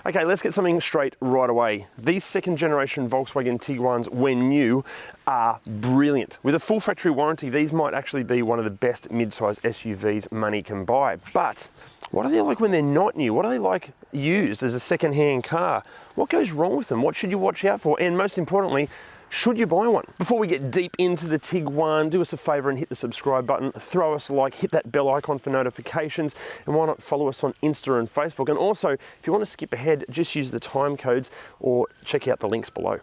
Okay, let's get something straight right away. These second generation Volkswagen Tiguans, when new, are brilliant. With a full factory warranty, these might actually be one of the best mid-size SUVs money can buy. But what are they like when they're not new? What are they like used as a second-hand car? What goes wrong with them? What should you watch out for? And most importantly, should you buy one? Before we get deep into the Tiguan, do us a favor and hit the subscribe button, throw us a like, hit that bell icon for notifications, and why not follow us on Insta and Facebook. And also, if you want to skip ahead, just use the time codes or check out the links below.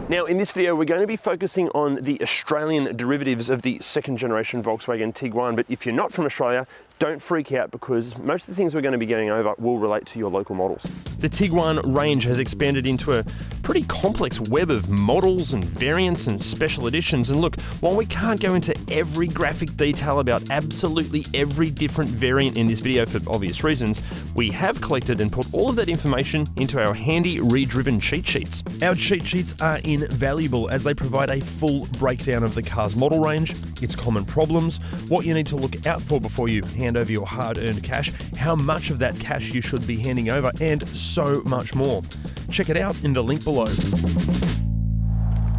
Now, in this video, we're going to be focusing on the Australian derivatives of the second generation Volkswagen Tiguan. But if you're not from Australia, don't freak out because most of the things we're going to be going over will relate to your local models. The Tiguan range has expanded into a pretty complex web of models and variants and special editions. And look, while we can't go into every graphic detail about absolutely every different variant in this video for obvious reasons, we have collected and put all of that information into our handy ReDriven cheat sheets. Our cheat sheets are invaluable as they provide a full breakdown of the car's model range, its common problems, what you need to look out for before you hand over your hard-earned cash, how much of that cash you should be handing over, and so much more. Check it out in the link below.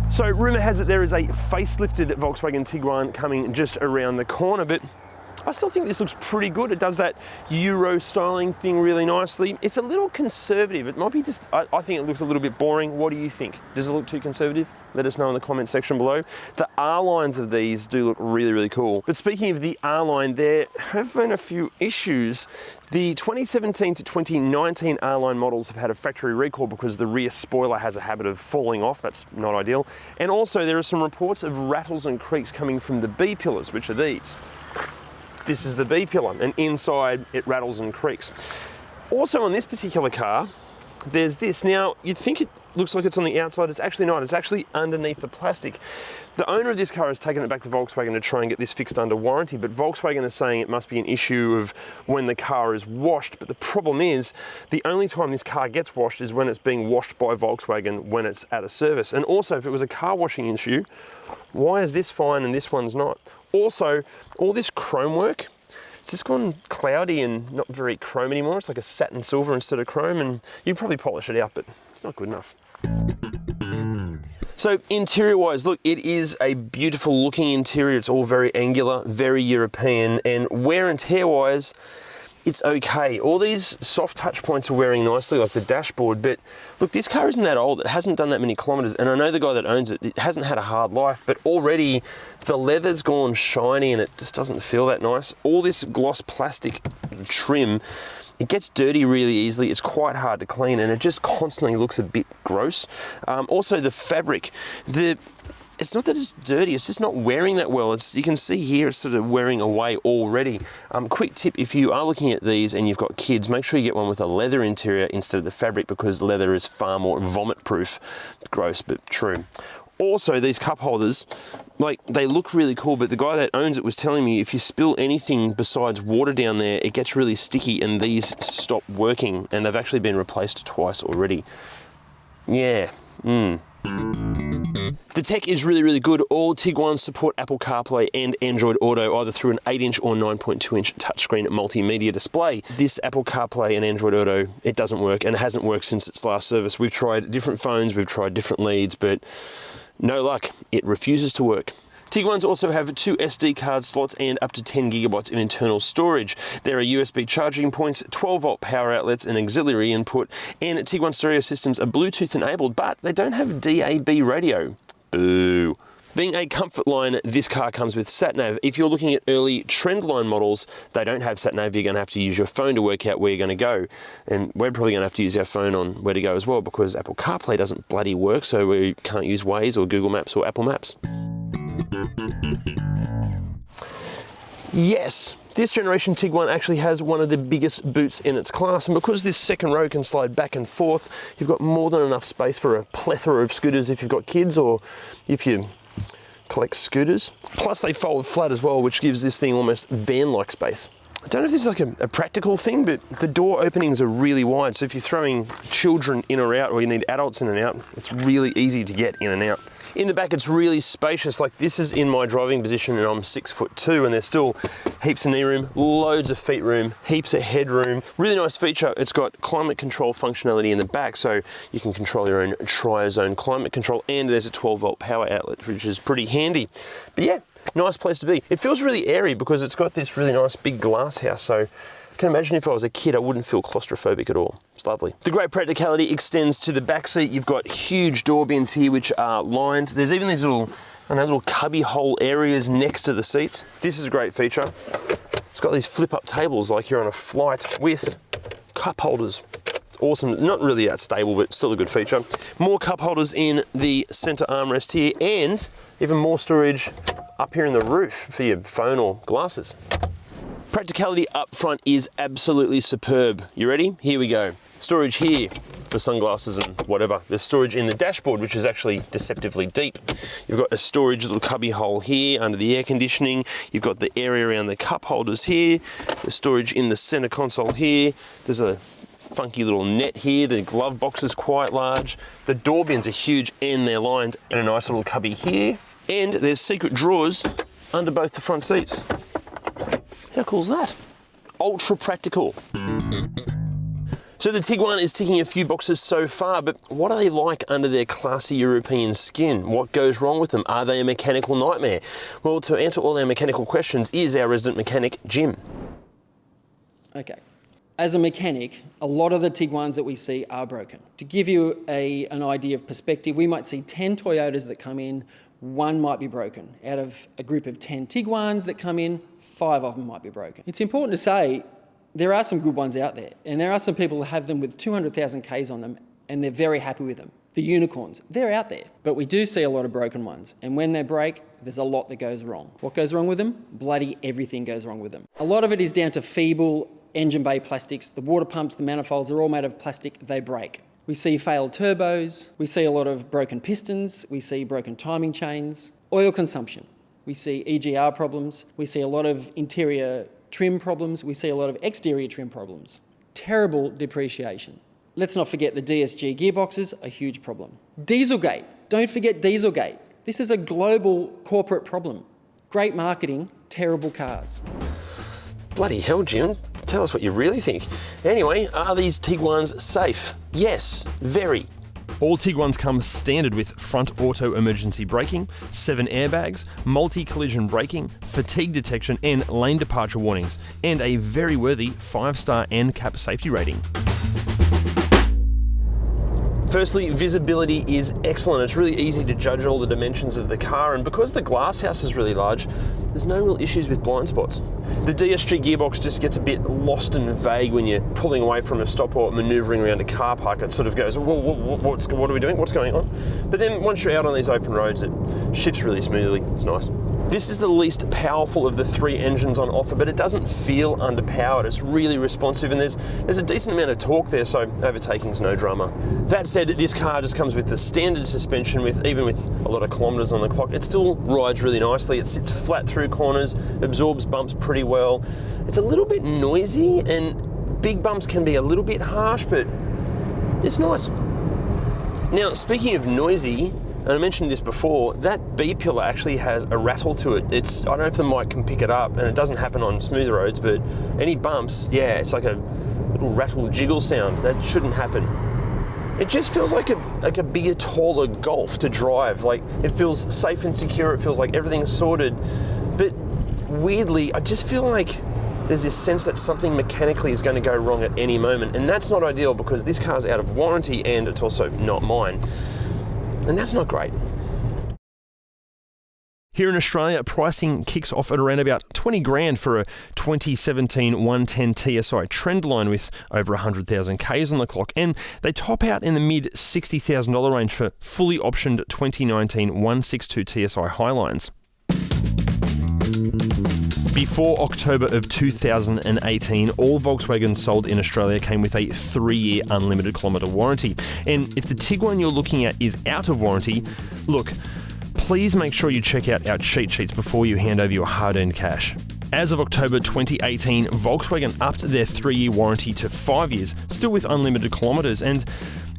So, rumour has it there is a facelifted Volkswagen Tiguan coming just around the corner, but I still think this looks pretty good. It does that Euro styling thing really nicely. It's a little conservative. It might be just, I think it looks a little bit boring. What do you think? Does it look too conservative? Let us know in the comment section below. The R-lines of these do look really, really cool. But speaking of the R-line, there have been a few issues. The 2017 to 2019 R-line models have had a factory recall because the rear spoiler has a habit of falling off. That's not ideal. And also there are some reports of rattles and creaks coming from the B pillars, which are these. This is the B pillar, and inside it rattles and creaks. Also on this particular car, there's this. Now, you'd think it looks like it's on the outside. It's actually not. It's actually underneath the plastic. The owner of this car has taken it back to Volkswagen to try and get this fixed under warranty, but Volkswagen is saying it must be an issue of when the car is washed. But the problem is, the only time this car gets washed is when it's being washed by Volkswagen when it's at a service. And also, if it was a car washing issue, why is this fine and this one's not? Also, all this chrome work, it's just gone cloudy and not very chrome anymore. It's like a satin silver instead of chrome, and you probably polish it out, but it's not good enough. So interior-wise, look, it is a beautiful looking interior. It's all very angular, very European, and wear and tear-wise, it's okay. All these soft touch points are wearing nicely, like the dashboard, but look, this car isn't that old. It hasn't done that many kilometers, and I know the guy that owns it, it hasn't had a hard life, but already the leather's gone shiny and it just doesn't feel that nice. All this gloss plastic trim, it gets dirty really easily. It's quite hard to clean, and it just constantly looks a bit gross. Also, the fabric, it's not that it's dirty, it's just not wearing that well. You can see here it's sort of wearing away already. Quick tip, if you are looking at these and you've got kids, make sure you get one with a leather interior instead of the fabric, because leather is far more vomit proof. Gross, but true. Also, these cup holders, like, they look really cool, but the guy that owns it was telling me if you spill anything besides water down there, it gets really sticky and these stop working, and they've actually been replaced twice already. Yeah, The tech is really, really good. All Tiguans support Apple CarPlay and Android Auto, either through an 8-inch or 9.2-inch touchscreen multimedia display. This Apple CarPlay and Android Auto, it doesn't work, and it hasn't worked since its last service. We've tried different phones, we've tried different leads, but no luck. It refuses to work. Tiguans also have 2 SD card slots and up to 10 gigabytes of internal storage. There are USB charging points, 12-volt power outlets, and auxiliary input, and Tiguan stereo systems are Bluetooth enabled, but they don't have DAB radio. Boo. Being a comfort line, this car comes with sat-nav. If you're looking at early trendline models, they don't have sat-nav. You're going to have to use your phone to work out where you're going to go. And we're probably going to have to use our phone on where to go as well, because Apple CarPlay doesn't bloody work, so we can't use Waze or Google Maps or Apple Maps. Yes, this generation Tiguan actually has one of the biggest boots in its class, and because this second row can slide back and forth, you've got more than enough space for a plethora of scooters if you've got kids or if you collect scooters. Plus they fold flat as well, which gives this thing almost van-like space. I don't know if this is like a practical thing, but the door openings are really wide, so if you're throwing children in or out, or you need adults in and out, it's really easy to get in and out. In the back, it's really spacious. Like, this is in my driving position and I'm 6'2", and there's still heaps of knee room, loads of feet room, heaps of headroom. Really nice feature. It's got climate control functionality in the back, so you can control your own tri-zone climate control, and there's a 12-volt power outlet, which is pretty handy. But yeah, nice place to be. It feels really airy because it's got this really nice big glass house, so I can imagine if I was a kid, I wouldn't feel claustrophobic at all. It's lovely. The great practicality extends to the back seat. You've got huge door bins here, which are lined. There's even these little cubby hole areas next to the seats. This is a great feature. It's got these flip-up tables like you're on a flight with cup holders. Awesome, not really that stable, but still a good feature. More cup holders in the center armrest here, and even more storage up here in the roof for your phone or glasses. Practicality up front is absolutely superb. You ready? Here we go. Storage here for sunglasses and whatever. There's storage in the dashboard, which is actually deceptively deep. You've got a storage little cubby hole here under the air conditioning. You've got the area around the cup holders here. There's storage in the center console here. There's a funky little net here. The glove box is quite large. The door bins are huge and they're lined, and a nice little cubby here. And there's secret drawers under both the front seats. How cool is that? Ultra practical. So the Tiguan is ticking a few boxes so far, but what are they like under their classy European skin? What goes wrong with them? Are they a mechanical nightmare? Well, to answer all our mechanical questions is our resident mechanic, Jim. Okay. As a mechanic, a lot of the Tiguans that we see are broken. To give you an idea of perspective, we might see 10 Toyotas that come in, one might be broken. Out of a group of 10 Tiguans that come in, 5 of them might be broken. It's important to say there are some good ones out there, and there are some people who have them with 200,000 Ks on them, and they're very happy with them. The unicorns, they're out there. But we do see a lot of broken ones, and when they break, there's a lot that goes wrong. What goes wrong with them? Bloody everything goes wrong with them. A lot of it is down to feeble engine bay plastics. The water pumps, the manifolds are all made of plastic, they break. We see failed turbos, we see a lot of broken pistons, we see broken timing chains, oil consumption. We see EGR problems, we see a lot of interior trim problems, we see a lot of exterior trim problems. Terrible depreciation. Let's not forget the DSG gearboxes, a huge problem. Dieselgate, don't forget Dieselgate. This is a global corporate problem. Great marketing, terrible cars. Bloody hell, Jim. Tell us what you really think. Anyway, are these Tiguans safe? Yes, very. All Tiguans come standard with front auto emergency braking, 7 airbags, multi-collision braking, fatigue detection and lane departure warnings, and a very worthy 5-star NCAP safety rating. Firstly, visibility is excellent. It's really easy to judge all the dimensions of the car, and because the glass house is really large, there's no real issues with blind spots. The DSG gearbox just gets a bit lost and vague when you're pulling away from a stop or manoeuvring around a car park. It sort of goes, what are we doing? What's going on? But then once you're out on these open roads, it shifts really smoothly. It's nice. This is the least powerful of the 3 engines on offer, but it doesn't feel underpowered. It's really responsive, and there's a decent amount of torque there, so overtaking's no drama. That said, this car just comes with the standard suspension, even with a lot of kilometres on the clock. It still rides really nicely. It sits flat through corners, absorbs bumps pretty well. It's a little bit noisy, and big bumps can be a little bit harsh, but it's nice. Now, speaking of noisy, and I mentioned this before, that B pillar actually has a rattle to it. I don't know if the mic can pick it up, and it doesn't happen on smooth roads, but any bumps, yeah, it's like a little rattle jiggle sound. That shouldn't happen. It just feels like a bigger, taller Golf to drive. Like, it feels safe and secure, it feels like everything's sorted. But weirdly, I just feel like there's this sense that something mechanically is going to go wrong at any moment, and that's not ideal because this car's out of warranty and it's also not mine. And that's not great. Here in Australia, pricing kicks off at around about 20 grand for a 2017 110 TSI Trendline with over 100,000 Ks on the clock, and they top out in the mid $60,000 range for fully optioned 2019 162 TSI Highlines. Before October of 2018, all Volkswagens sold in Australia came with a 3-year unlimited kilometre warranty. And if the Tiguan you're looking at is out of warranty, look, please make sure you check out our cheat sheets before you hand over your hard-earned cash. As of October 2018, Volkswagen upped their 3-year warranty to 5 years, still with unlimited kilometres. And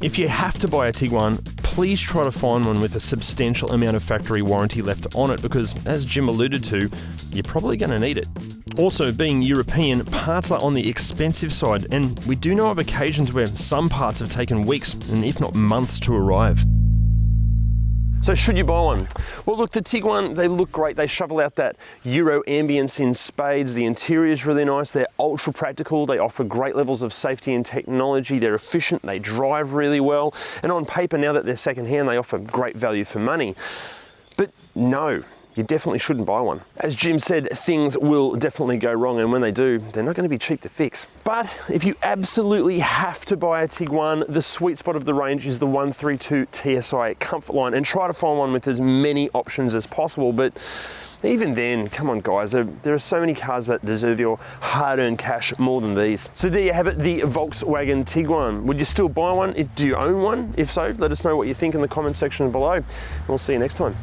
if you have to buy a Tiguan, please try to find one with a substantial amount of factory warranty left on it, because as Jim alluded to, you're probably going to need it. Also, being European, parts are on the expensive side, and we do know of occasions where some parts have taken weeks and if not months to arrive. So should you buy one? Well, look, the Tiguan, they look great. They shovel out that Euro ambience in spades. The interior is really nice. They're ultra practical. They offer great levels of safety and technology. They're efficient. They drive really well. And on paper, now that they're secondhand, they offer great value for money. But no, you definitely shouldn't buy one. As Jim said, things will definitely go wrong, and when they do, they're not going to be cheap to fix. But if you absolutely have to buy a Tiguan, the sweet spot of the range is the 132 TSI Comfort Line, and try to find one with as many options as possible. But even then, come on guys, there are so many cars that deserve your hard-earned cash more than these. So there you have it, the Volkswagen Tiguan. Would you still buy one? Do you own one? If so, let us know what you think in the comment section below. We'll see you next time.